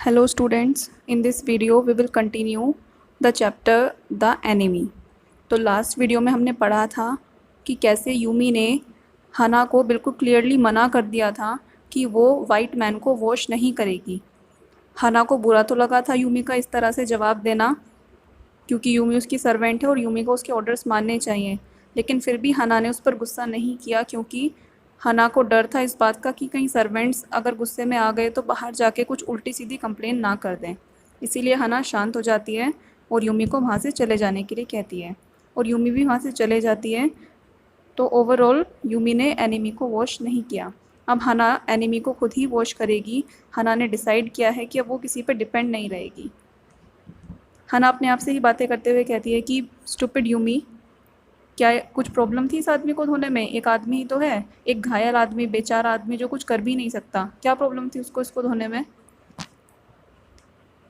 Hello students, in this video we will continue the chapter The Enemy। तो last video में हमने पढ़ा था कि कैसे यूमी ने हना को बिल्कुल क्लियरली मना कर दिया था कि वो वाइट मैन को वॉश नहीं करेगी। हना को बुरा तो लगा था यूमी का इस तरह से जवाब देना, क्योंकि यूमी उसकी सर्वेंट है और यूमी को उसके ऑर्डर्स मानने चाहिए। लेकिन फिर भी हना ने उस पर गुस्सा नहीं किया, क्योंकि हना को डर था इस बात का कि कहीं सर्वेंट्स अगर गुस्से में आ गए तो बाहर जाके कुछ उल्टी सीधी कंप्लेन ना कर दें। इसीलिए हना शांत हो जाती है और यूमी को वहाँ से चले जाने के लिए कहती है और यूमी भी वहाँ से चले जाती है। तो ओवरऑल यूमी ने एनिमी को वॉश नहीं किया। अब हना एनिमी को खुद ही वॉश करेगी। हना ने डिसाइड किया है कि अब वो किसी पर डिपेंड नहीं रहेगी। हना अपने आप से ही बातें करते हुए कहती है कि स्टूपिड यूमी, क्या कुछ प्रॉब्लम थी इस आदमी को धोने में? एक आदमी ही तो है, एक घायल आदमी, बेचारा आदमी जो कुछ कर भी नहीं सकता। क्या प्रॉब्लम थी उसको इसको धोने में?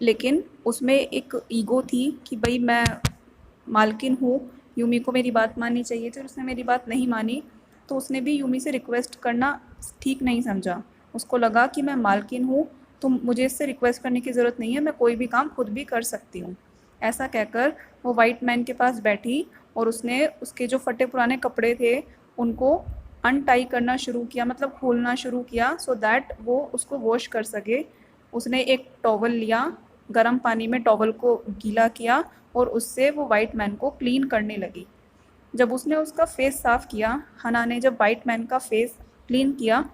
लेकिन उसमें एक ईगो थी कि भाई मैं मालकिन हूँ, यूमी को मेरी बात माननी चाहिए थी और उसने मेरी बात नहीं मानी। तो उसने भी यूमी से रिक्वेस्ट करना ठीक नहीं समझा। उसको लगा कि मैं मालकिन हूँ तो मुझे इससे रिक्वेस्ट करने की ज़रूरत नहीं है, मैं कोई भी काम खुद भी कर सकती हूँ। ऐसा कहकर वो वाइट मैन के पास बैठी और उसने उसके जो फटे पुराने कपड़े थे उनको अनटाई करना शुरू किया, मतलब खोलना शुरू किया, सो दैट वो उसको वॉश कर सके। उसने एक टॉवल लिया, गर्म पानी में टॉवल को गीला किया और उससे वो वाइट मैन को क्लीन करने लगी। जब उसने उसका फेस साफ़ किया, हना ने जब वाइट मैन का फेस क्लीन किया,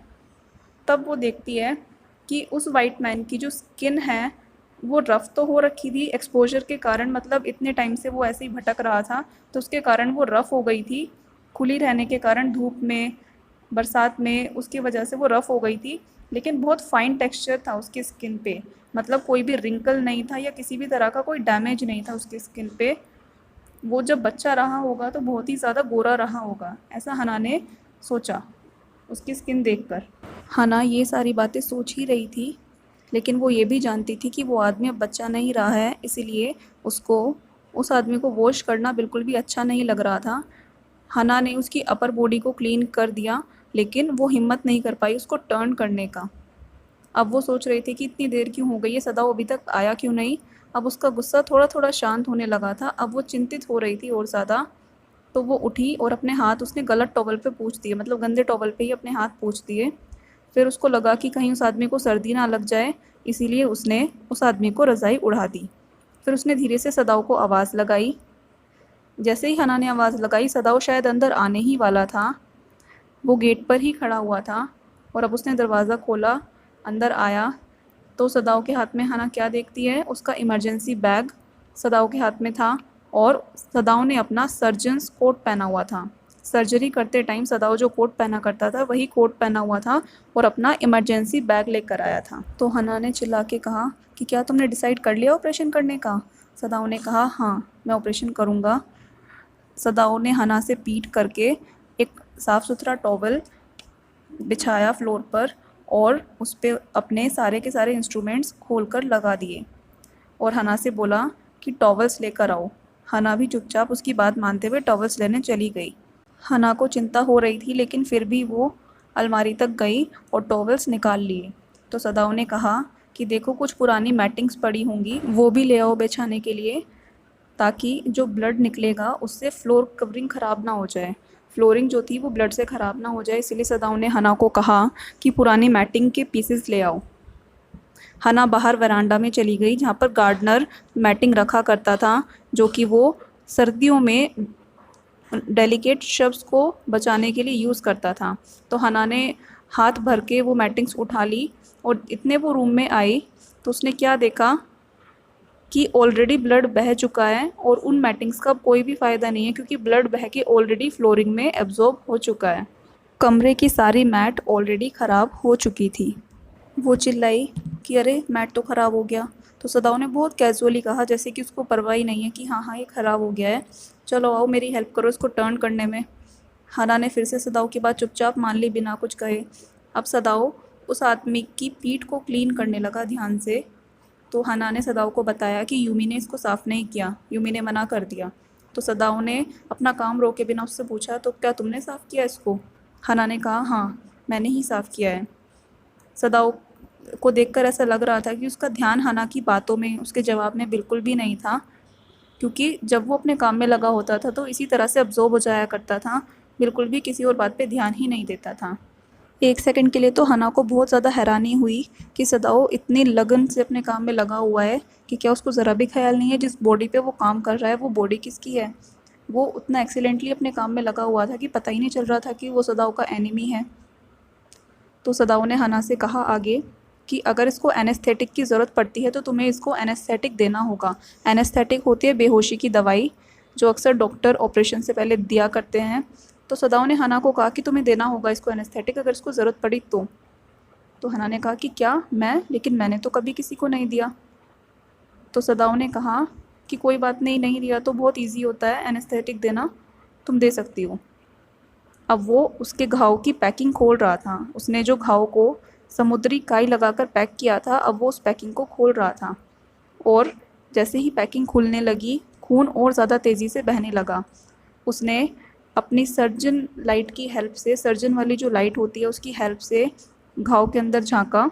तब वो देखती है कि उस वाइट मैन की जो स्किन है वो रफ़ तो हो रखी थी एक्सपोजर के कारण, मतलब इतने टाइम से वो ऐसे ही भटक रहा था तो उसके कारण वो रफ़ हो गई थी। खुली रहने के कारण धूप में, बरसात में, उसकी वजह से वो रफ़ हो गई थी। लेकिन बहुत फ़ाइन टेक्सचर था उसकी स्किन पे, मतलब कोई भी रिंकल नहीं था या किसी भी तरह का कोई डैमेज नहीं था उसकी स्किन पे। वो जब बच्चा रहा होगा तो बहुत ही ज़्यादा गोरा रहा होगा, ऐसा हना ने सोचा उसकी स्किन देखकर। हना ये सारी बातें सोच ही रही थी, लेकिन वो ये भी जानती थी कि वो आदमी अब बच्चा नहीं रहा है, इसीलिए उसको उस आदमी को वॉश करना बिल्कुल भी अच्छा नहीं लग रहा था। हना ने उसकी अपर बॉडी को क्लीन कर दिया, लेकिन वो हिम्मत नहीं कर पाई उसको टर्न करने का। अब वो सोच रही थी कि इतनी देर क्यों हो गई है, सदाओ अभी तक आया क्यों नहीं। अब उसका गुस्सा थोड़ा थोड़ा शांत होने लगा था, अब वो चिंतित हो रही थी और ज़्यादा। तो वो उठी और अपने हाथ उसने गलत टॉवल पे पोंछ दिए, मतलब गंदे टॉवल पे ही अपने हाथ पोंछ दिए। फिर उसको लगा कि कहीं उस आदमी को सर्दी ना लग जाए, इसीलिए उसने उस आदमी को रज़ाई उड़ा दी। फिर उसने धीरे से सदाओ को आवाज़ लगाई। जैसे ही हना ने आवाज़ लगाई, सदाओ शायद अंदर आने ही वाला था। वो गेट पर ही खड़ा हुआ था और अब उसने दरवाज़ा खोला, अंदर आया तो सदाओ के हाथ में हना क्या देखती है, उसका इमरजेंसी बैग सदाओ के हाथ में था और सदाओ ने अपना सर्जन्स कोट पहना हुआ था। सर्जरी करते टाइम सदाओ जो कोट पहना करता था वही कोट पहना हुआ था और अपना इमरजेंसी बैग लेकर आया था। तो हना ने चिल्ला के कहा कि क्या तुमने डिसाइड कर लिया ऑपरेशन करने का? सदाओ ने कहा हाँ, मैं ऑपरेशन करूँगा। सदाओ ने हना से पीट करके एक साफ़ सुथरा टॉवल बिछाया फ्लोर पर और उस पर अपने सारे के सारे इंस्ट्रूमेंट्स खोलकर लगा दिए और हना से बोला कि टॉवल्स लेकर आओ। हना भी चुपचाप उसकी बात मानते हुए टॉवल्स लेने चली गई। हना को चिंता हो रही थी, लेकिन फिर भी वो अलमारी तक गई और टॉवल्स निकाल लिए। तो सदाओ ने कहा कि देखो कुछ पुरानी मैटिंग्स पड़ी होंगी, वो भी ले आओ बिछाने के लिए, ताकि जो ब्लड निकलेगा उससे फ्लोर कवरिंग ख़राब ना हो जाए। फ्लोरिंग जो थी वो ब्लड से ख़राब ना हो जाए, इसलिए सदाओ ने हना को कहा कि पुरानी मैटिंग के पीसेस ले आओ। हना बाहर वरांडा में चली गई, जहाँ पर गार्डनर मैटिंग रखा करता था, जो कि वो सर्दियों में डेलिकेट शब्स को बचाने के लिए यूज़ करता था। तो हना ने हाथ भर के वो मैटिंग्स उठा ली और इतने वो रूम में आई तो उसने क्या देखा कि ऑलरेडी ब्लड बह चुका है और उन मैटिंग्स का कोई भी फ़ायदा नहीं है, क्योंकि ब्लड बह के ऑलरेडी फ्लोरिंग में एब्जॉर्ब हो चुका है। कमरे की सारी मैट ऑलरेडी ख़राब हो चुकी थी। वो चिल्लाई कि अरे मैट तो ख़राब हो गया। तो सदाओ ने बहुत कैजुअली कहा, जैसे कि उसको परवाह ही नहीं है, कि हाँ हाँ ये ख़राब हो गया है, चलो आओ मेरी हेल्प करो इसको टर्न करने में। हना ने फिर से सदाओ की बात चुपचाप मान ली बिना कुछ कहे। अब सदाओ उस आदमी की पीठ को क्लीन करने लगा ध्यान से। तो हना ने सदाओ को बताया कि यूमी ने इसको साफ़ नहीं किया, यूमी ने मना कर दिया। तो सदाओ ने अपना काम रोके बिना उससे पूछा, तो क्या तुमने साफ़ किया इसको? हना ने कहा हाँ, मैंने ही साफ़ किया है। सदाओ को देखकर ऐसा लग रहा था कि उसका ध्यान हना की बातों में, उसके जवाब में बिल्कुल भी नहीं था, क्योंकि जब वो अपने काम में लगा होता था तो इसी तरह से अब्जॉर्ब हो जाया करता था, बिल्कुल भी किसी और बात पे ध्यान ही नहीं देता था। एक सेकंड के लिए तो हना को बहुत ज़्यादा हैरानी हुई कि सदाओ इतनी लगन से अपने काम में लगा हुआ है कि क्या उसको ज़रा भी ख्याल नहीं है जिस बॉडी पे वो काम कर रहा है वो बॉडी किसकी है। वो उतना एक्सीलेंटली अपने काम में लगा हुआ था कि पता ही नहीं चल रहा था कि वो सदाओ का एनिमी है। तो सदाओ ने हना से कहा आगे कि अगर इसको एनेस्थेटिक की ज़रूरत पड़ती है तो तुम्हें इसको एनेस्थेटिक देना होगा। एनेस्थेटिक होती है बेहोशी की दवाई, जो अक्सर डॉक्टर ऑपरेशन से पहले दिया करते हैं। तो सदाओ ने हना को कहा कि तुम्हें देना होगा इसको एनेस्थेटिक अगर इसको ज़रूरत पड़ी तो हना ने कहा कि क्या मैं, लेकिन मैंने तो कभी किसी को नहीं दिया। तो सदाओ ने कहा कि कोई बात नहीं, नहीं दिया तो बहुत ईजी होता है एनेस्थेटिक देना, तुम दे सकती हो। अब वो उसके घाव की पैकिंग खोल रहा था। उसने जो घाव को समुद्री काई लगाकर पैक किया था, अब वो उस पैकिंग को खोल रहा था। और जैसे ही पैकिंग खुलने लगी, खून और ज़्यादा तेज़ी से बहने लगा। उसने अपनी सर्जन लाइट की हेल्प से, सर्जन वाली जो लाइट होती है उसकी हेल्प से घाव के अंदर झांका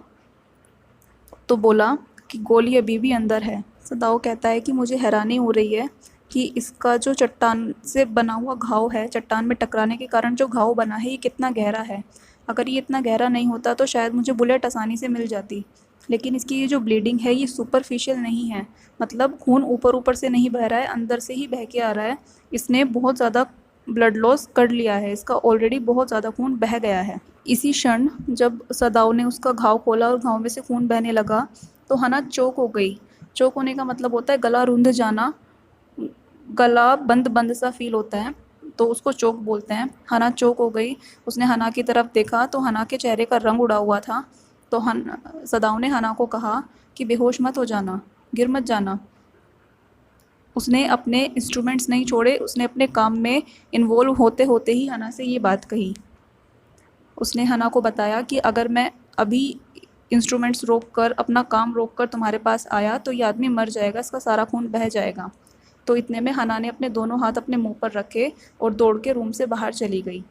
तो बोला कि गोली अभी भी अंदर है। सदाओ कहता है कि मुझे हैरानी हो रही है कि इसका जो चट्टान से बना हुआ घाव है, चट्टान में टकराने के कारण जो घाव बना है, ये कितना गहरा है। अगर ये इतना गहरा नहीं होता तो शायद मुझे बुलेट आसानी से मिल जाती, लेकिन इसकी ये जो ब्लीडिंग है ये सुपरफिशियल नहीं है, मतलब खून ऊपर ऊपर से नहीं बह रहा है, अंदर से ही बह के आ रहा है। इसने बहुत ज़्यादा ब्लड लॉस कर लिया है, इसका ऑलरेडी बहुत ज़्यादा खून बह गया है। इसी क्षण जब सदाओ ने उसका घाव खोला और घाव में से खून बहने लगा तो हना चौक हो गई। चौक होने का मतलब होता है गला रुंध जाना, गला बंद बंद सा फील होता है, तो उसको चौक बोलते हैं। हना चौक हो गई। उसने हना की तरफ देखा तो हना के चेहरे का रंग उड़ा हुआ था। तो सदाओ ने हना को कहा कि बेहोश मत हो जाना, गिर मत जाना। उसने अपने इंस्ट्रूमेंट्स नहीं छोड़े, उसने अपने काम में इन्वॉल्व होते होते ही हना से ये बात कही। उसने हना को बताया कि अगर मैं अभी इंस्ट्रूमेंट्स रोक कर, अपना काम रोक कर तुम्हारे पास आया तो ये आदमी मर जाएगा, इसका सारा खून बह जाएगा। तो इतने में हना ने अपने दोनों हाथ अपने मुंह पर रखे और दौड़ के रूम से बाहर चली गई।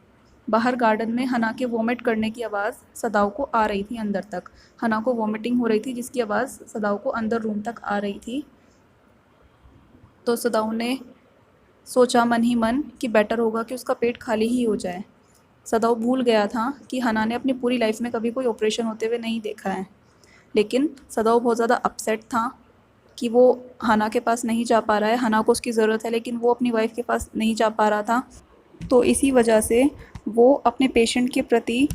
बाहर गार्डन में हना के वॉमिट करने की आवाज़ सदाओ को आ रही थी अंदर तक। हना को वॉमिटिंग हो रही थी जिसकी आवाज़ सदाओ को अंदर रूम तक आ रही थी। तो सदाओ ने सोचा मन ही मन कि बेटर होगा कि उसका पेट खाली ही हो जाए। सदाओ भूल गया था कि हना ने अपनी पूरी लाइफ में कभी कोई ऑपरेशन होते हुए नहीं देखा है, लेकिन सदाओ बहुत ज़्यादा अपसेट था कि वो हना के पास नहीं जा पा रहा है। हना को उसकी ज़रूरत है लेकिन वो अपनी वाइफ के पास नहीं जा पा रहा था। तो इसी वजह से वो अपने पेशेंट के प्रति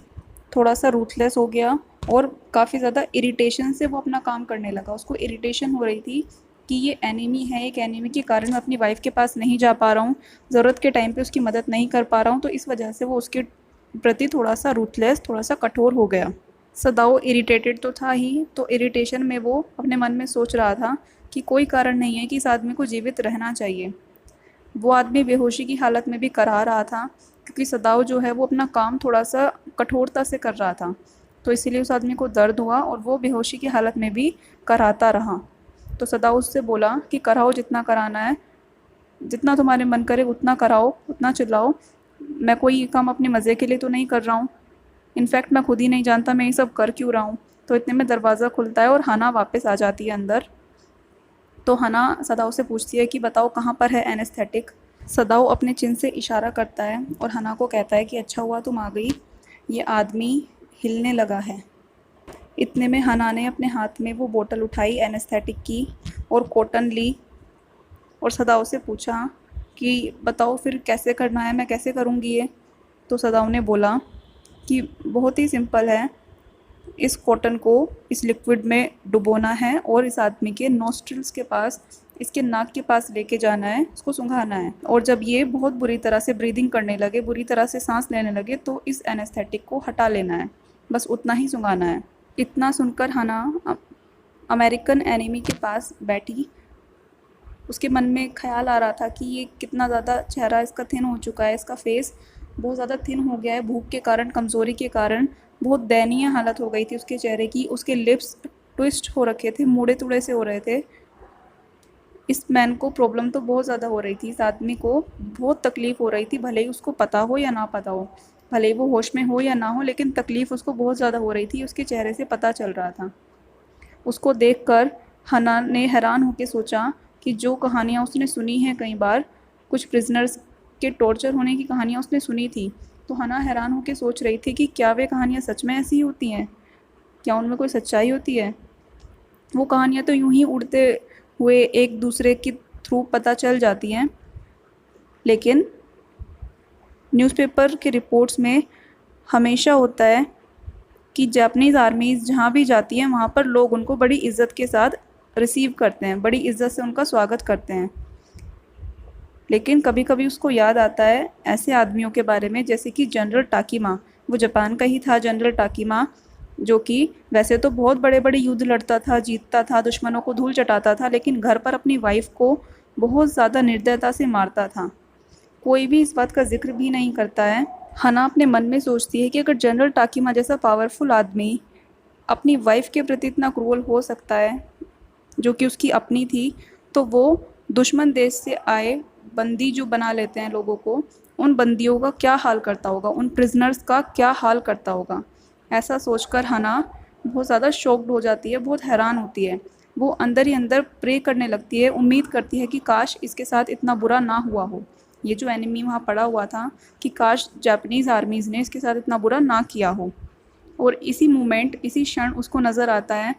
थोड़ा सा रूथलेस हो गया और काफ़ी ज़्यादा इरिटेशन से वो अपना काम करने लगा। उसको इरिटेशन हो रही थी कि ये एनीमी है, एक एनीमी के कारण मैं अपनी वाइफ के पास नहीं जा पा रहा हूँ, ज़रूरत के टाइम पे उसकी मदद नहीं कर पा रहा हूँ, तो इस वजह से वो उसके प्रति थोड़ा सा रूथलेस, थोड़ा सा कठोर हो गया। सदाओ इरिटेटेड तो था ही, तो इरिटेशन में वो अपने मन में सोच रहा था कि कोई कारण नहीं है कि इस आदमी को जीवित रहना चाहिए। वो आदमी बेहोशी की हालत में भी करा रहा था, क्योंकि सदाओ जो है वो अपना काम थोड़ा सा कठोरता से कर रहा था, तो इसीलिए उस आदमी को दर्द हुआ और वो बेहोशी की हालत में भी कराता रहा। तो सदाओ उससे बोला कि कराओ जितना कराना है, जितना तुम्हारे मन करे उतना कराओ, उतना चिल्लाओ, मैं कोई ये काम अपने मज़े के लिए तो नहीं कर रहा हूँ, इनफैक्ट मैं खुद ही नहीं जानता मैं ये सब कर क्यों रहा हूँ। तो इतने में दरवाज़ा खुलता है और हना वापस आ जाती है अंदर। तो हना सदाओ से पूछती है कि बताओ कहाँ पर है एनेस्थेटिक। सदाओ अपने चिन से इशारा करता है और हना को कहता है कि अच्छा हुआ तुम आ गई, ये आदमी हिलने लगा है। इतने में हना ने अपने हाथ में वो बोतल उठाई एनेस्थेटिक की और कॉटन ली और सदाओ से पूछा कि बताओ फिर कैसे करना है, मैं कैसे करूँगी ये। तो सदाओ ने बोला कि बहुत ही सिंपल है, इस कॉटन को इस लिक्विड में डुबोना है और इस आदमी के नॉस्ट्रिल्स के पास, इसके नाक के पास लेके जाना है, उसको सुंघाना है, और जब ये बहुत बुरी तरह से ब्रीदिंग करने लगे, बुरी तरह से सांस लेने लगे, तो इस एनेस्थेटिक को हटा लेना है, बस उतना ही सुंघाना है। इतना सुनकर हना अमेरिकन एनिमी के पास बैठी। उसके मन में ख्याल आ रहा था कि ये कितना ज़्यादा चेहरा इसका थिन हो चुका है, इसका फेस बहुत ज़्यादा थिन हो गया है भूख के कारण, कमज़ोरी के कारण। बहुत दयनीय हालत हो गई थी उसके चेहरे की, उसके लिप्स ट्विस्ट हो रखे थे, मुड़े तुड़े से हो रहे थे। इस मैन को प्रॉब्लम तो बहुत ज़्यादा हो रही थी, इस आदमी को बहुत तकलीफ़ हो रही थी, भले ही उसको पता हो या ना पता हो। भले ही वो होश में हो या ना हो, लेकिन तकलीफ़ उसको बहुत ज़्यादा हो रही थी, उसके चेहरे से पता चल रहा था। उसको देखकर हना ने हैरान होकर सोचा कि जो कहानियाँ उसने सुनी हैं कई बार, कुछ प्रिजनर्स के टॉर्चर होने की कहानियाँ उसने सुनी थी, तो हना हैरान होकर सोच रही थी कि क्या वे कहानियाँ सच में ऐसी ही होती हैं? क्या उनमें कोई सच्चाई होती है? वो कहानियाँ तो यूं ही उड़ते हुए एक दूसरे के थ्रू पता चल जाती हैं, लेकिन न्यूज़पेपर के रिपोर्ट्स में हमेशा होता है कि जापानीज़ आर्मीज़ जहाँ भी जाती हैं वहाँ पर लोग उनको बड़ी इज़्ज़त के साथ रिसीव करते हैं, बड़ी इज़्ज़त से उनका स्वागत करते हैं। लेकिन कभी कभी उसको याद आता है ऐसे आदमियों के बारे में, जैसे कि जनरल टाकीमा। वो जापान का ही था, जनरल टाकीमा, जो कि वैसे तो बहुत बड़े बड़े युद्ध लड़ता था, जीतता था, दुश्मनों को धूल चटाता था, लेकिन घर पर अपनी वाइफ को बहुत ज़्यादा निर्दयता से मारता था। कोई भी इस बात का जिक्र भी नहीं करता है। हना अपने मन में सोचती है कि अगर जनरल टाकीमा जैसा पावरफुल आदमी अपनी वाइफ के प्रति इतना क्रूअल हो सकता है, जो कि उसकी अपनी थी, तो वो दुश्मन देश से आए बंदी जो बना लेते हैं लोगों को, उन बंदियों का क्या हाल करता होगा, उन प्रिजनर्स का क्या हाल करता होगा। ऐसा सोचकर हना बहुत ज़्यादा शॉक्ड हो जाती है, बहुत हैरान होती है। वो अंदर ही अंदर प्रे करने लगती है, उम्मीद करती है कि काश इसके साथ इतना बुरा ना हुआ हो, ये जो एनिमी वहाँ पड़ा हुआ था, कि काश जापानीज़ आर्मीज़ ने इसके साथ इतना बुरा ना किया हो। और इसी मोमेंट, इसी क्षण उसको नज़र आता है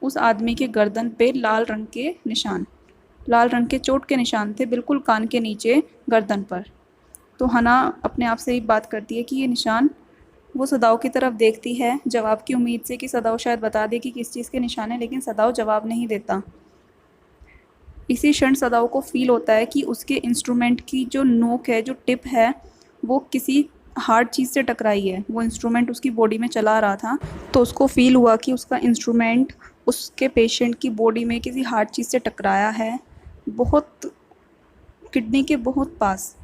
उस आदमी के गर्दन पे लाल रंग के निशान, लाल रंग के चोट के निशान थे, बिल्कुल कान के नीचे गर्दन पर। तो हना अपने आप से ही बात करती है कि ये निशान, वो सदाओ की तरफ देखती है जवाब की उम्मीद से कि सदाओ शायद बता दे कि किस चीज़ के निशान है, लेकिन सदाओ जवाब नहीं देता। इसी क्षण सदाओ को फील होता है कि उसके इंस्ट्रूमेंट की जो नोक है, जो टिप है, वो किसी हार्ड चीज़ से टकराई है। वो इंस्ट्रूमेंट उसकी बॉडी में चला रहा था, तो उसको फील हुआ कि उसका इंस्ट्रूमेंट उसके पेशेंट की बॉडी में किसी हार्ड चीज़ से टकराया है, बहुत किडनी के बहुत पास।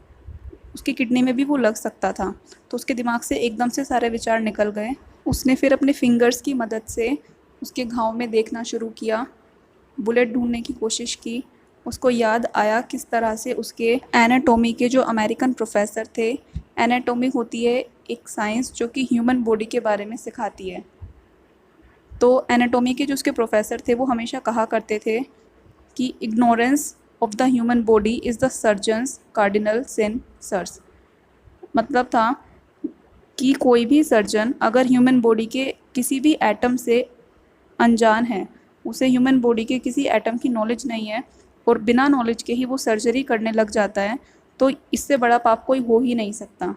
उसकी किडनी में भी वो लग सकता था। तो उसके दिमाग से एकदम से सारे विचार निकल गए। उसने फिर अपने फिंगर्स की मदद से उसके घाव में देखना शुरू किया, बुलेट ढूंढने की कोशिश की। उसको याद आया किस तरह से उसके एनाटॉमी के जो अमेरिकन प्रोफेसर थे, एनाटॉमी होती है एक साइंस जो कि ह्यूमन बॉडी के बारे में सिखाती है, तो एनाटॉमी के जो उसके प्रोफेसर थे वो हमेशा कहा करते थे कि ignorance of the human body is the surgeon's cardinal sin सर्स। मतलब था कि कोई भी सर्जन अगर ह्यूमन बॉडी के किसी भी एटम से अनजान है, उसे ह्यूमन बॉडी के किसी एटम की नॉलेज नहीं है और बिना नॉलेज के ही वो सर्जरी करने लग जाता है, तो इससे बड़ा पाप कोई हो ही नहीं सकता।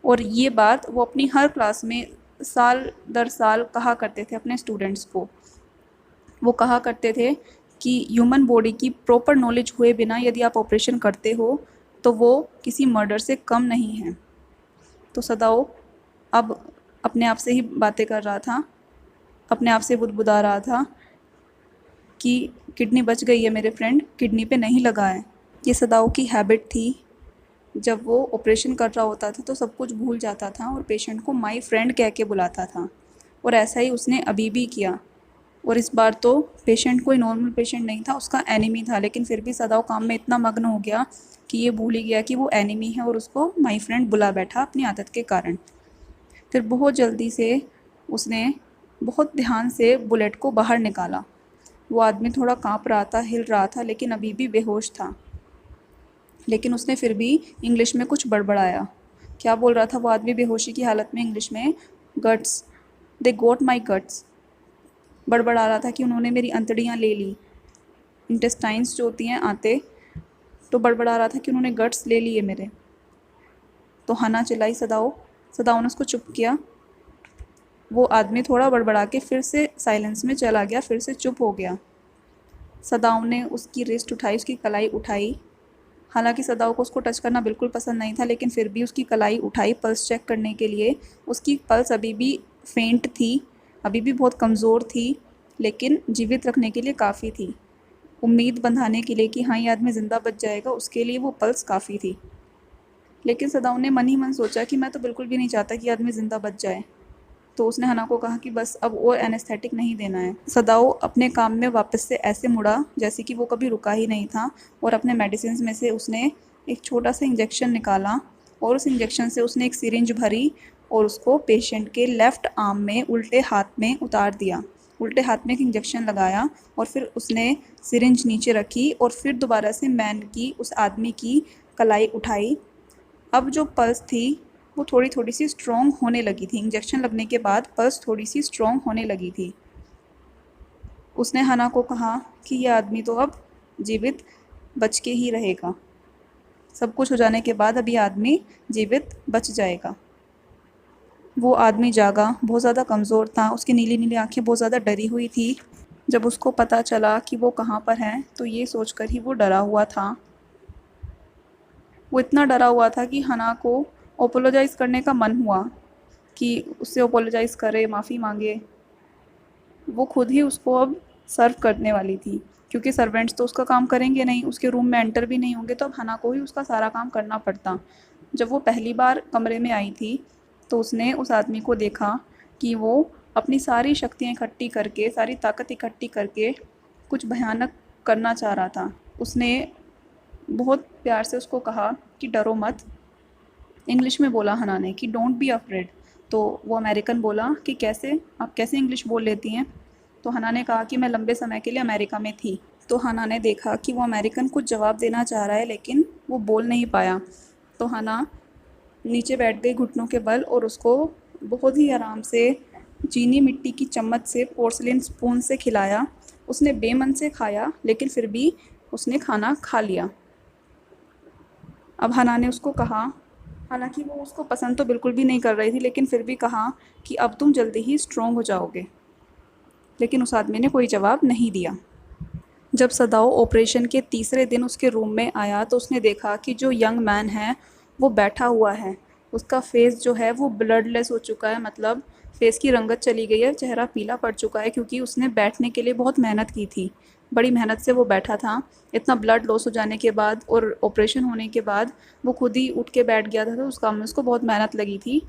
और ये बात वो अपनी हर क्लास में साल दर साल कहा करते थे अपने स्टूडेंट्स को। वो कहा करते थे कि ह्यूमन बॉडी की प्रॉपर नॉलेज हुए बिना यदि आप ऑपरेशन करते हो तो वो किसी मर्डर से कम नहीं है। तो सदाओ अब अपने आप से ही बातें कर रहा था, अपने आप से बुदबुदा रहा था कि किडनी बच गई है मेरे फ्रेंड, किडनी पे नहीं लगा है। ये सदाओ की हैबिट थी, जब वो ऑपरेशन कर रहा होता था तो सब कुछ भूल जाता था और पेशेंट को माई फ्रेंड कह के बुलाता था, और ऐसा ही उसने अभी भी किया। और इस बार तो पेशेंट कोई नॉर्मल पेशेंट नहीं था, उसका एनिमी था, लेकिन फिर भी सदाओ काम में इतना मग्न हो गया कि ये भूल ही गया कि वो एनिमी है और उसको माई फ्रेंड बुला बैठा अपनी आदत के कारण। फिर बहुत जल्दी से उसने बहुत ध्यान से बुलेट को बाहर निकाला। वो आदमी थोड़ा काँप रहा था, हिल रहा था, लेकिन अभी भी बेहोश था। लेकिन उसने फिर भी इंग्लिश में कुछ बड़बड़ाया। क्या बोल रहा था वो आदमी बेहोशी की हालत में इंग्लिश में? गट्स, दे गोट माई गट्स। बड़बड़ा रहा था कि उन्होंने मेरी अंतड़ियाँ ले ली, इंटेस्टाइन्स जो होती हैं आते, तो बड़बड़ा रहा था कि उन्होंने गट्स ले लिए मेरे। तो हना चिल्लाई सदाओ, सदाओ ने उसको चुप किया। वो आदमी थोड़ा बड़बड़ा के फिर से साइलेंस में चला गया, फिर से चुप हो गया। सदाओ ने उसकी रिस्ट उठाई, उसकी कलाई उठाई। हालांकि सदाओ को उसको टच करना बिल्कुल पसंद नहीं था, लेकिन फिर भी उसकी कलाई उठाई पल्स चेक करने के लिए। उसकी पल्स अभी भी फेंट थी, अभी भी बहुत कमज़ोर थी, लेकिन जीवित रखने के लिए काफ़ी थी। उम्मीद बंधाने के लिए कि हाँ ये आदमी ज़िंदा बच जाएगा, उसके लिए वो पल्स काफ़ी थी। लेकिन सदाओ ने मन ही मन सोचा कि मैं तो बिल्कुल भी नहीं चाहता कि आदमी ज़िंदा बच जाए। तो उसने हना को कहा कि बस अब और एनेस्थेटिक नहीं देना है। सदाओ अपने काम में वापस से ऐसे मुड़ा जैसे कि वो कभी रुका ही नहीं था, और अपने मेडिसिन में से उसने एक छोटा सा इंजेक्शन निकाला और उस इंजेक्शन से उसने एक सिरिंज भरी और उसको पेशेंट के लेफ़्ट आर्म में उल्टे हाथ में उतार दिया। उल्टे हाथ में एक इंजेक्शन लगाया और फिर उसने सिरिंज नीचे रखी और फिर दोबारा से मैन की, उस आदमी की कलाई उठाई। अब जो पल्स थी वो थोड़ी-थोड़ी सी स्ट्रॉन्ग होने लगी थी। इंजेक्शन लगने के बाद पल्स थोड़ी-सी स्ट्रॉन्ग होने लगी थी। उसने हना को कहा कि ये आदमी तो अब जीवित बच के ही रहेगा। सब कुछ हो जाने के बाद अब ये आदमी जीवित बच जाएगा। वो आदमी जागा, बहुत ज़्यादा कमज़ोर था, उसकी नीली-नीली आँखें बहुत ज़्यादा डरी हुई थी। जब उसको पता चला कि वो कहाँ पर है, तो ये सोचकर ही वो डरा हुआ था। वो इतना डरा हुआ था कि हना को अपोलोजाइज़ करने का मन हुआ कि उससे अपोलोजाइज़ करे, माफ़ी माँगे। वो खुद ही उसको अब सर्व करने वाली थी, क्योंकि सर्वेंट्स तो उसका काम करेंगे नहीं, उसके रूम में एंटर भी नहीं होंगे, तो अब हना को ही उसका सारा काम करना पड़ता। जब वो पहली बार कमरे में आई थी, तो उसने उस आदमी को देखा कि वो अपनी सारी शक्तियाँ इकट्ठी करके, सारी ताकत इकट्ठी करके कुछ भयानक करना चाह रहा था। उसने बहुत प्यार से उसको कहा कि डरो मत। इंग्लिश में बोला हना ने कि डोंट बी अफ्रेड। तो वो अमेरिकन बोला कि कैसे, आप कैसे इंग्लिश बोल लेती हैं? तो हना ने कहा कि मैं लंबे समय के लिए अमेरिका में थी। तो हना ने देखा कि वो अमेरिकन कुछ जवाब देना चाह रहा है, लेकिन वो बोल नहीं पाया। तो हना नीचे बैठ गई घुटनों के बल और उसको बहुत ही आराम से चीनी मिट्टी की चम्मच से, पोर्सलिन स्पून से खिलाया। उसने बेमन से खाया, लेकिन फिर भी उसने खाना खा लिया। अब हना ने उसको कहा, हालांकि वो उसको पसंद तो बिल्कुल भी नहीं कर रही थी, लेकिन फिर भी कहा कि अब तुम जल्दी ही स्ट्रॉन्ग हो जाओगे। लेकिन उस आदमी ने कोई जवाब नहीं दिया। जब सदाओ ऑपरेशन के तीसरे दिन उसके रूम में आया, तो उसने देखा कि जो यंग मैन है वो बैठा हुआ है। उसका फेस जो है वो ब्लडलेस हो चुका है, मतलब फेस की रंगत चली गई है, चेहरा पीला पड़ चुका है, क्योंकि उसने बैठने के लिए बहुत मेहनत की थी। बड़ी मेहनत से वो बैठा था। इतना ब्लड लॉस हो जाने के बाद और ऑपरेशन होने के बाद वो खुद ही उठ के बैठ गया था, तो उस काम में उसको बहुत मेहनत लगी थी।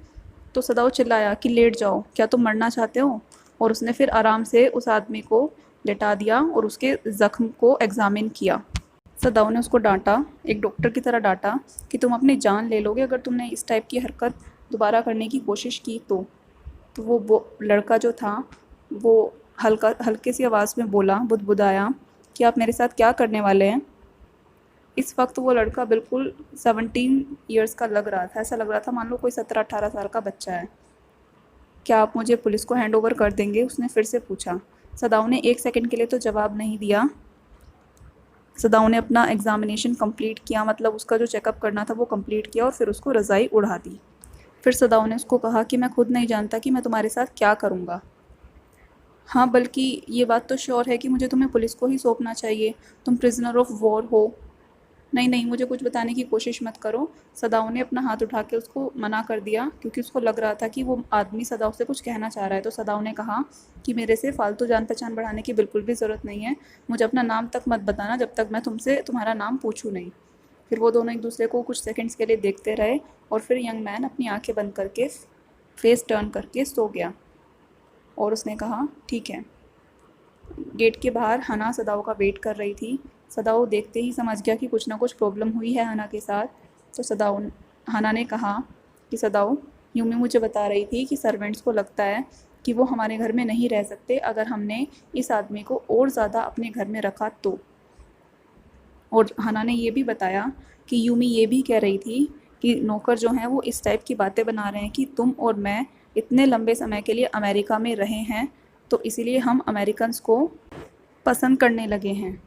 तो सदाओ चिल्लाया कि लेट जाओ, क्या तुम मरना चाहते हो? और उसने फिर आराम से उस आदमी को लेटा दिया और उसके ज़ख्म को एग्ज़ामिन किया। सदाओ ने उसको डांटा, एक डॉक्टर की तरह डांटा कि तुम अपनी जान ले लोगे अगर तुमने इस टाइप की हरकत दोबारा करने की कोशिश की तो वो लड़का जो था वो हल्के सी आवाज़ में बोला, बुदबुदाया कि आप मेरे साथ क्या करने वाले हैं? इस वक्त वो लड़का बिल्कुल 17 ईयर्स का लग रहा था। ऐसा लग रहा था मान लो कोई 17-18 साल का बच्चा है। क्या आप मुझे पुलिस को हैंड ओवर कर देंगे? उसने फिर से पूछा। सदाओ ने 1 सेकंड के लिए तो जवाब नहीं दिया। सदाओ ने अपना एग्ज़ामिनेशन कंप्लीट किया, मतलब उसका जो चेकअप करना था वो कंप्लीट किया और फिर उसको रज़ाई उड़ा दी। फिर सदाओ ने उसको कहा कि मैं खुद नहीं जानता कि मैं तुम्हारे साथ क्या करूँगा। हाँ, बल्कि ये बात तो श्योर है कि मुझे तुम्हें पुलिस को ही सौंपना चाहिए। तुम प्रिजनर ऑफ वॉर हो। नहीं नहीं, मुझे कुछ बताने की कोशिश मत करो। सदाओ ने अपना हाथ उठा के उसको मना कर दिया, क्योंकि उसको लग रहा था कि वो आदमी सदाओ से कुछ कहना चाह रहा है। तो सदाओ ने कहा कि मेरे से फालतू जान पहचान बढ़ाने की बिल्कुल भी ज़रूरत नहीं है। मुझे अपना नाम तक मत बताना जब तक मैं तुमसे तुम्हारा नाम पूछूँ नहीं। फिर वो दोनों एक दूसरे को कुछ सेकंड्स के लिए देखते रहे और फिर यंग मैन अपनी आंखें बंद करके फेस टर्न करके सो गया और उसने कहा ठीक है। गेट के बाहर हना सदाओ का वेट कर रही थी। सदाओ देखते ही समझ गया कि कुछ ना कुछ प्रॉब्लम हुई है हना के साथ। तो हना ने कहा कि सदाओ, यूमी मुझे बता रही थी कि सर्वेंट्स को लगता है कि वो हमारे घर में नहीं रह सकते अगर हमने इस आदमी को और ज़्यादा अपने घर में रखा तो। और हना ने ये भी बताया कि यूमी ये भी कह रही थी कि नौकर जो हैं वो इस टाइप की बातें बना रहे हैं कि तुम और मैं इतने लंबे समय के लिए अमेरिका में रहे हैं, तो इसीलिए हम अमेरिकन्स को पसंद करने लगे हैं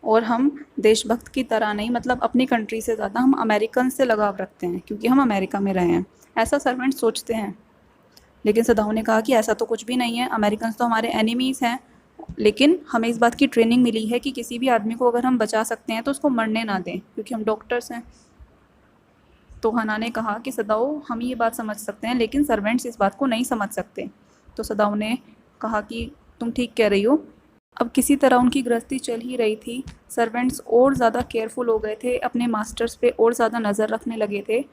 और हम देशभक्त की तरह नहीं, मतलब अपनी कंट्री से ज़्यादा हम अमेरिकन से लगाव रखते हैं क्योंकि हम अमेरिका में रहे हैं। ऐसा सर्वेंट सोचते हैं। लेकिन सदाओ ने कहा कि ऐसा तो कुछ भी नहीं है, अमेरिकन्स तो हमारे एनिमीज़ हैं, लेकिन हमें इस बात की ट्रेनिंग मिली है कि किसी भी आदमी को अगर हम बचा सकते हैं तो उसको मरने ना दें, क्योंकि हम डॉक्टर्स हैं। तो हना ने कहा कि सदाओ, हम ये बात समझ सकते हैं लेकिन सर्वेंट्स इस बात को नहीं समझ सकते। तो सदाओ ने कहा कि तुम ठीक कह रही हो। अब किसी तरह उनकी गृहस्थी चल ही रही थी। सर्वेंट्स और ज़्यादा केयरफुल हो गए थे, अपने मास्टर्स पे और ज़्यादा नज़र रखने लगे थे।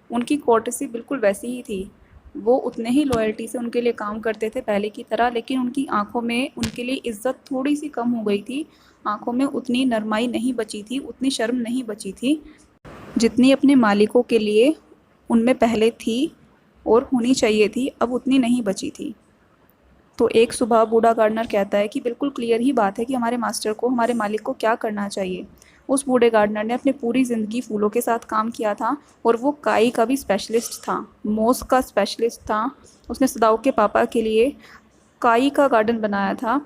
उनकी कोर्टेसी बिल्कुल वैसी ही थी। वो उतने ही लॉयल्टी से उनके लिए काम करते थे पहले की तरह, लेकिन उनकी आंखों में उनके लिए इज़्ज़त थोड़ी सी कम हो गई थी। आंखों में उतनी नरमाई नहीं बची थी, उतनी शर्म नहीं बची थी जितनी अपने मालिकों के लिए उनमें पहले थी और होनी चाहिए थी, अब उतनी नहीं बची थी। तो एक सुबह बूढ़ा गार्डनर कहता है कि बिल्कुल क्लियर ही बात है कि हमारे मास्टर को, हमारे मालिक को क्या करना चाहिए। उस बूढ़े गार्डनर ने अपनी पूरी ज़िंदगी फूलों के साथ काम किया था और वो काई का भी स्पेशलिस्ट था, मोस का स्पेशलिस्ट था। उसने सदाओ के पापा के लिए काई का गार्डन बनाया था,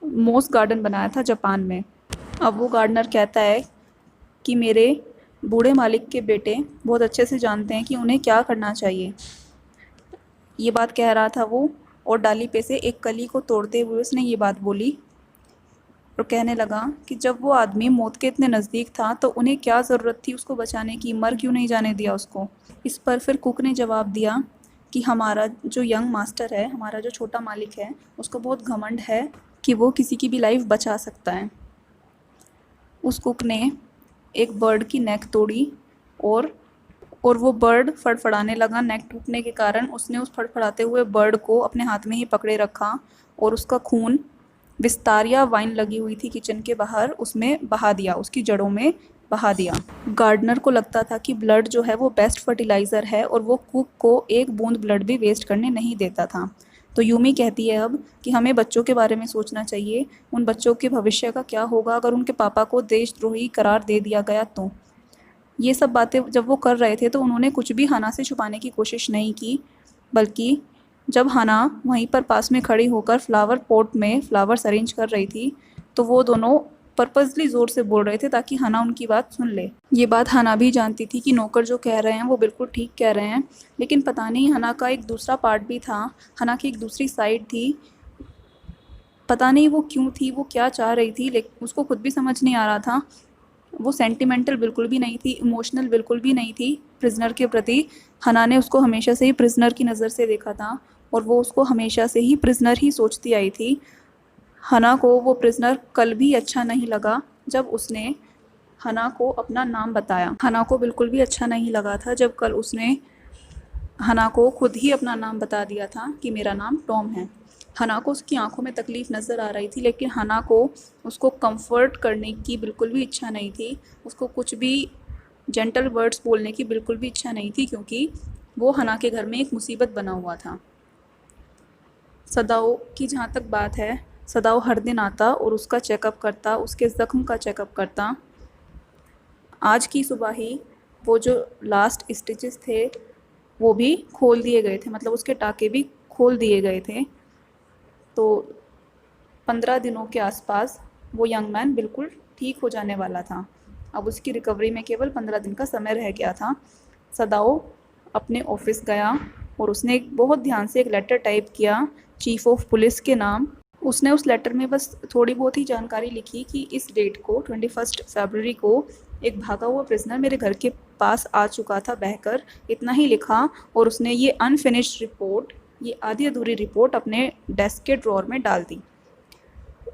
मोस गार्डन बनाया था जापान में। अब वो गार्डनर कहता है कि मेरे बूढ़े मालिक के बेटे बहुत अच्छे से जानते हैं कि उन्हें क्या करना चाहिए। ये बात कह रहा था वो, और डाली पे से एक कली को तोड़ते हुए उसने ये बात बोली और कहने लगा कि जब वो आदमी मौत के इतने नज़दीक था तो उन्हें क्या ज़रूरत थी उसको बचाने की, मर क्यों नहीं जाने दिया उसको। इस पर फिर कुक ने जवाब दिया कि हमारा जो यंग मास्टर है, हमारा जो छोटा मालिक है, उसको बहुत घमंड है कि वो किसी की भी लाइफ बचा सकता है। उस कुक ने एक बर्ड की नेक तोड़ी और वो बर्ड फड़फड़ाने लगा। नेक टूटने के कारण उसने उस फड़फड़ाते हुए बर्ड को अपने हाथ में ही पकड़े रखा और उसका खून विस्तारिया वाइन लगी हुई थी किचन के बाहर, उसमें बहा दिया, उसकी जड़ों में बहा दिया। गार्डनर को लगता था कि ब्लड जो है वो बेस्ट फर्टिलाइज़र है और वो कुक को एक बूंद ब्लड भी वेस्ट करने नहीं देता था। तो यूमी कहती है अब कि हमें बच्चों के बारे में सोचना चाहिए, उन बच्चों के भविष्य का क्या होगा अगर उनके पापा को देशद्रोही करार दे दिया गया तो। ये सब बातें जब वो कर रहे थे तो उन्होंने कुछ भी हना से छुपाने की कोशिश नहीं की, बल्कि जब हना वहीं पर पास में खड़ी होकर फ्लावर पॉट में फ्लावर्स अरेंज कर रही थी तो वो दोनों पर्पसली ज़ोर से बोल रहे थे ताकि हना उनकी बात सुन ले। ये बात हना भी जानती थी कि नौकर जो कह रहे हैं वो बिल्कुल ठीक कह रहे हैं, लेकिन पता नहीं हना का एक दूसरा पार्ट भी था, हना की एक दूसरी साइड थी। पता नहीं वो क्यों थी, वो क्या चाह रही थी, लेकिन उसको खुद भी समझ नहीं आ रहा था। वो सेंटिमेंटल बिल्कुल भी नहीं थी, इमोशनल बिल्कुल भी नहीं थी प्रिजनर के प्रति। हना ने उसको हमेशा से ही प्रिजनर की नज़र से देखा था और वो उसको हमेशा से ही प्रिजनर ही सोचती आई थी। हना को वो प्रिजनर कल भी अच्छा नहीं लगा जब उसने हना को अपना नाम बताया। हना को बिल्कुल भी अच्छा नहीं लगा था जब कल उसने हना को खुद ही अपना नाम बता दिया था कि मेरा नाम टॉम है। हना को उसकी आंखों में तकलीफ़ नज़र आ रही थी, लेकिन हना को उसको कंफर्ट करने की बिल्कुल भी इच्छा नहीं थी, उसको कुछ भी जेंटल वर्ड्स बोलने की बिल्कुल भी इच्छा नहीं थी, क्योंकि वो हना के घर में एक मुसीबत बना हुआ था। सदाओ की जहाँ तक बात है, सदाओ हर दिन आता और उसका चेकअप करता, उसके ज़ख्म का चेकअप करता। आज की सुबह ही वो जो लास्ट स्टिचेस थे वो भी खोल दिए गए थे, मतलब उसके टाके भी खोल दिए गए थे। तो 15 दिनों के आसपास वो यंग मैन बिल्कुल ठीक हो जाने वाला था। अब उसकी रिकवरी में केवल 15 दिन का समय रह गया था। सदाओ अपने ऑफिस गया और उसने एक बहुत ध्यान से एक लेटर टाइप किया चीफ ऑफ पुलिस के नाम। उसने उस लेटर में बस थोड़ी बहुत ही जानकारी लिखी कि इस डेट को 21 फरवरी को एक भागा हुआ प्रिजनर मेरे घर के पास आ चुका था बहकर, इतना ही लिखा। और उसने ये अनफिनिश्ड रिपोर्ट, ये आधी अधूरी रिपोर्ट अपने डेस्क के ड्रॉर में डाल दी।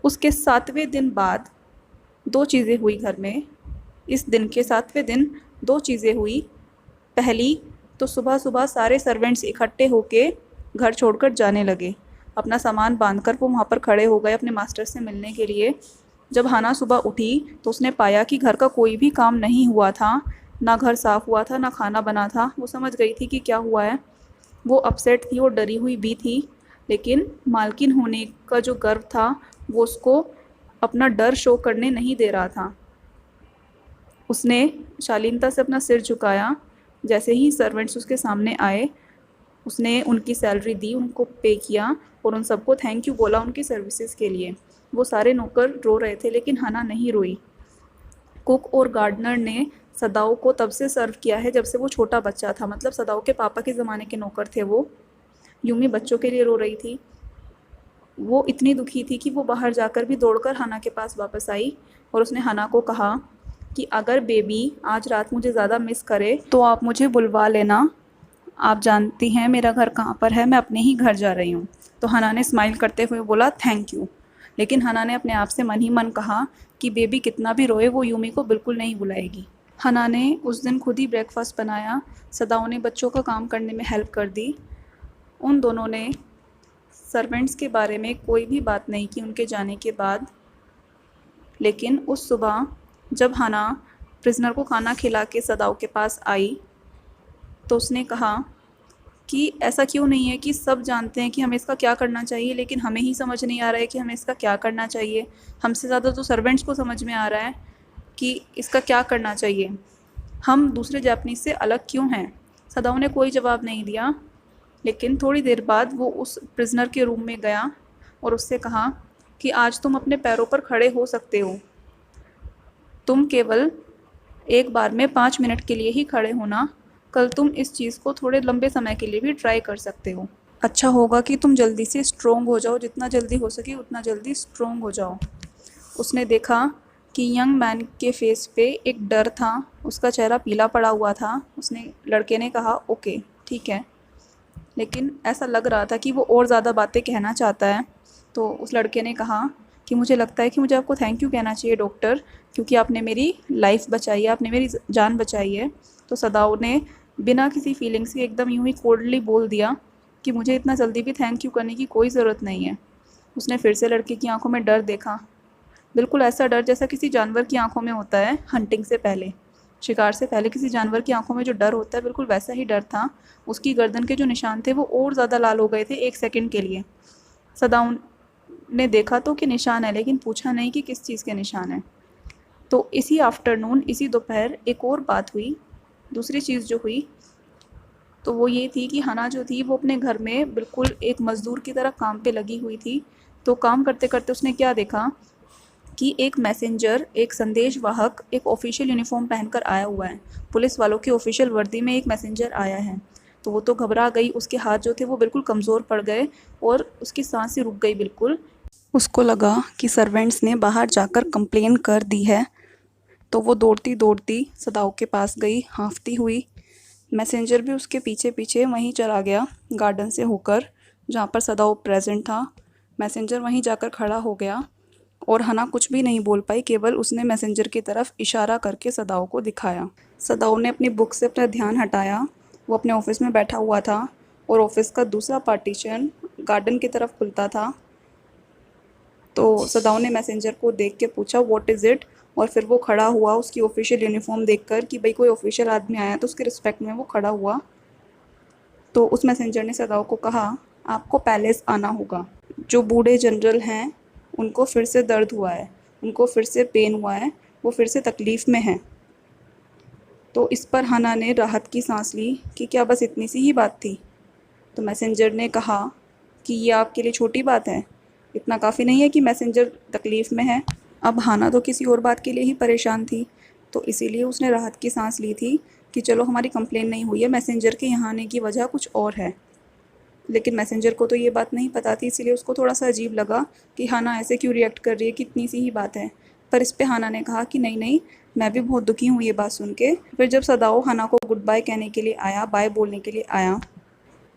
उसके 7वें दिन बाद दो चीज़ें हुई घर में। इस दिन के 7वें दिन दो चीज़ें हुई। पहली तो सुबह सुबह सारे सर्वेंट्स इकट्ठे होके घर छोड़कर जाने लगे। अपना सामान बांधकर वो वहाँ पर खड़े हो गए अपने मास्टर से मिलने के लिए। जब हना सुबह उठी तो उसने पाया कि घर का कोई भी काम नहीं हुआ था, ना घर साफ़ हुआ था, ना खाना बना था। वो समझ गई थी कि क्या हुआ है। वो अपसेट थी और डरी हुई भी थी, लेकिन मालकिन होने का जो गर्व था वो उसको अपना डर शो करने नहीं दे रहा था। उसने शालीनता से अपना सिर झुकाया। जैसे ही सर्वेंट्स उसके सामने आए उसने उनकी सैलरी दी, उनको पे किया और उन सबको थैंक यू बोला उनकी सर्विसेज के लिए। वो सारे नौकर रो रहे थे, लेकिन हना नहीं रोई। कुक और गार्डनर ने सदाओ को तब से सर्व किया है जब से वो छोटा बच्चा था, मतलब सदाओ के पापा के ज़माने के नौकर थे वो। यूमी बच्चों के लिए रो रही थी। वो इतनी दुखी थी कि वो बाहर जाकर भी दौड़कर हना के पास वापस आई और उसने हना को कहा कि अगर बेबी आज रात मुझे ज़्यादा मिस करे तो आप मुझे बुलवा लेना। आप जानती हैं मेरा घर कहाँ पर है, मैं अपने ही घर जा रही हूँ। तो हना ने स्माइल करते हुए बोला थैंक यू। लेकिन हना ने अपने आप से मन ही मन कहा कि बेबी कितना भी रोए वो यूमी को बिल्कुल नहीं बुलाएगी। हना ने उस दिन खुद ही ब्रेकफास्ट बनाया। सदाओ ने बच्चों का काम करने में हेल्प कर दी। उन दोनों ने सर्वेंट्स के बारे में कोई भी बात नहीं की उनके जाने के बाद। लेकिन उस सुबह जब हना प्रिजनर को खाना खिला के सदाओ के पास आई तो उसने कहा कि ऐसा क्यों नहीं है कि सब जानते हैं कि हमें इसका क्या करना चाहिए, लेकिन हमें ही समझ नहीं आ रहा है कि हमें इसका क्या करना चाहिए। हमसे ज़्यादा तो सर्वेंट्स को समझ में आ रहा है कि इसका क्या करना चाहिए। हम दूसरे जापानीज़ से अलग क्यों हैं? सदाओ ने कोई जवाब नहीं दिया, लेकिन थोड़ी देर बाद वो उस प्रिजनर के रूम में गया और उससे कहा कि आज तुम अपने पैरों पर खड़े हो सकते हो। तुम केवल एक बार में 5 मिनट के लिए ही खड़े होना। कल तुम इस चीज़ को थोड़े लंबे समय के लिए भी ट्राई कर सकते हो। अच्छा होगा कि तुम जल्दी से स्ट्रोंग हो जाओ, जितना जल्दी हो सके उतना जल्दी स्ट्रोंग हो जाओ। उसने देखा कि यंग मैन के फेस पे एक डर था, उसका चेहरा पीला पड़ा हुआ था। उसने लड़के ने कहा ओके ठीक है, लेकिन ऐसा लग रहा था कि वो और ज़्यादा बातें कहना चाहता है। तो उस लड़के ने कहा कि मुझे लगता है कि मुझे आपको थैंक यू कहना चाहिए डॉक्टर, क्योंकि आपने मेरी लाइफ बचाई है, आपने मेरी जान बचाई है। तो सदाओ ने बिना किसी फीलिंग्स के एकदम यूं ही कोल्डली बोल दिया कि मुझे इतना जल्दी भी थैंक यू करने की कोई ज़रूरत नहीं है। उसने फिर से लड़के की आंखों में डर देखा, बिल्कुल ऐसा डर जैसा किसी जानवर की आंखों में होता है हंटिंग से पहले, शिकार से पहले किसी जानवर की आंखों में जो डर होता है, बिल्कुल वैसा ही डर था। उसकी गर्दन के जो निशान थे वो और ज़्यादा लाल हो गए थे 1 सेकंड के लिए। सदाओ ने देखा तो कि निशान है, लेकिन पूछा नहीं कि किस चीज़ के निशान है। तो इसी आफ्टरनून, इसी दोपहर एक और बात हुई। दूसरी चीज़ जो हुई तो वो ये थी कि हना जो थी वो अपने घर में बिल्कुल एक मज़दूर की तरह काम पे लगी हुई थी। तो काम करते करते उसने क्या देखा कि एक मैसेंजर, एक संदेश वाहक, एक ऑफिशियल यूनिफॉर्म पहनकर आया हुआ है। पुलिस वालों की ऑफिशियल वर्दी में एक मैसेंजर आया है। तो वो तो घबरा गई, उसके हाथ जो थे वो बिल्कुल कमज़ोर पड़ गए और उसकी सांसें रुक गई बिल्कुल। उसको लगा कि सर्वेंट्स ने बाहर जाकर कंप्लेन कर दी है। तो वो दौड़ती दौड़ती सदाओ के पास गई, हाँफती हुई। मैसेंजर भी उसके पीछे पीछे वहीं चला गया, गार्डन से होकर जहाँ पर सदाओ प्रेजेंट था। मैसेंजर वहीं जाकर खड़ा हो गया और हना कुछ भी नहीं बोल पाई, केवल उसने मैसेंजर की तरफ इशारा करके सदाओ को दिखाया। सदाओ ने अपनी बुक से अपना ध्यान हटाया। वो अपने ऑफिस में बैठा हुआ था और ऑफिस का दूसरा पार्टीशन गार्डन की तरफ खुलता था। तो सदाओ ने मैसेंजर को देख के पूछा व्हाट इज़ इट, और फिर वो खड़ा हुआ उसकी ऑफिशियल यूनिफॉर्म देखकर कि भाई कोई ऑफिशियल आदमी आया तो उसके रिस्पेक्ट में वो खड़ा हुआ। तो उस मैसेंजर ने सदाओ को कहा आपको पैलेस आना होगा। जो बूढ़े जनरल हैं उनको फिर से दर्द हुआ है, उनको फिर से पेन हुआ है, वो फिर से तकलीफ़ में हैं। तो इस पर हना ने राहत की सांस ली कि क्या बस इतनी सी ही बात थी। तो मैसेंजर ने कहा कि ये आपके लिए छोटी बात है, इतना काफ़ी नहीं है कि मैसेंजर तकलीफ़ में है। अब हाना तो किसी और बात के लिए ही परेशान थी, तो इसीलिए उसने राहत की सांस ली थी कि चलो हमारी कंप्लेन नहीं हुई है, मैसेंजर के यहाँ आने की वजह कुछ और है। लेकिन मैसेंजर को तो ये बात नहीं पता थी, इसीलिए उसको थोड़ा सा अजीब लगा कि हाना ऐसे क्यों रिएक्ट कर रही है कि इतनी सी ही बात है। पर इस पे हाना ने कहा कि नहीं नहीं, मैं भी बहुत दुखी हूँ ये बात सुन के। फिर जब सदाओ हाना को गुड बाय कहने के लिए आया, बाय बोलने के लिए आया,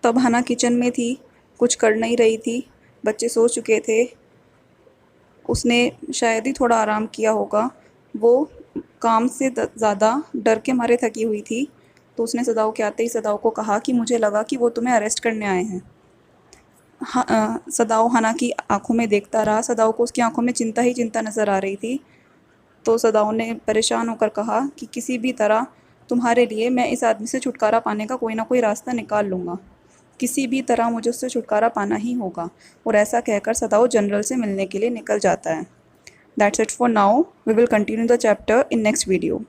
तब हना किचन में थी, कुछ कर नहीं रही थी। बच्चे सो चुके थे, उसने शायद ही थोड़ा आराम किया होगा। वो काम से ज़्यादा डर के मारे थकी हुई थी। तो उसने सदाओ के आते ही सदाओ को कहा कि मुझे लगा कि वो तुम्हें अरेस्ट करने आए हैं। सदाओ हना की आंखों में देखता रहा। सदाओ को उसकी आंखों में चिंता ही चिंता नज़र आ रही थी। तो सदाओ ने परेशान होकर कहा कि किसी भी तरह तुम्हारे लिए मैं इस आदमी से छुटकारा पाने का कोई ना कोई रास्ता निकाल लूँगा, किसी भी तरह मुझे उससे छुटकारा पाना ही होगा। और ऐसा कहकर सदाओ जनरल से मिलने के लिए निकल जाता है। That's it for now, we will continue the chapter in next video.